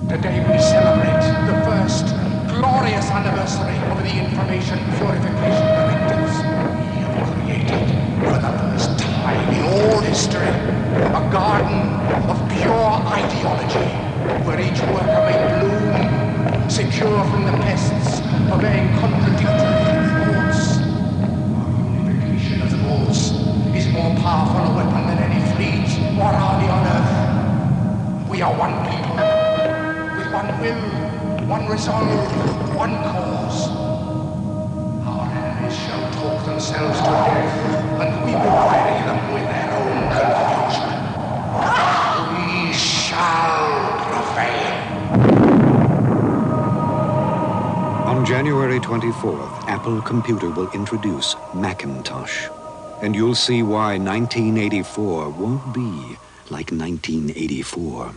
Today we celebrate the first glorious anniversary of the information purification directives. We have created, for the first time in all history, a garden of pure ideology, where each worker may bloom, secure from the pests, obeying contradictory thoughts. Our unification of thoughts is more powerful a weapon than any fleet or army on earth. We are one people, with one will, one resolve, one cause. Our enemies shall talk themselves to death, and we will bury them with their own confusion. We shall prevail. On January 24th, Apple Computer will introduce Macintosh. And you'll see why 1984 won't be like 1984.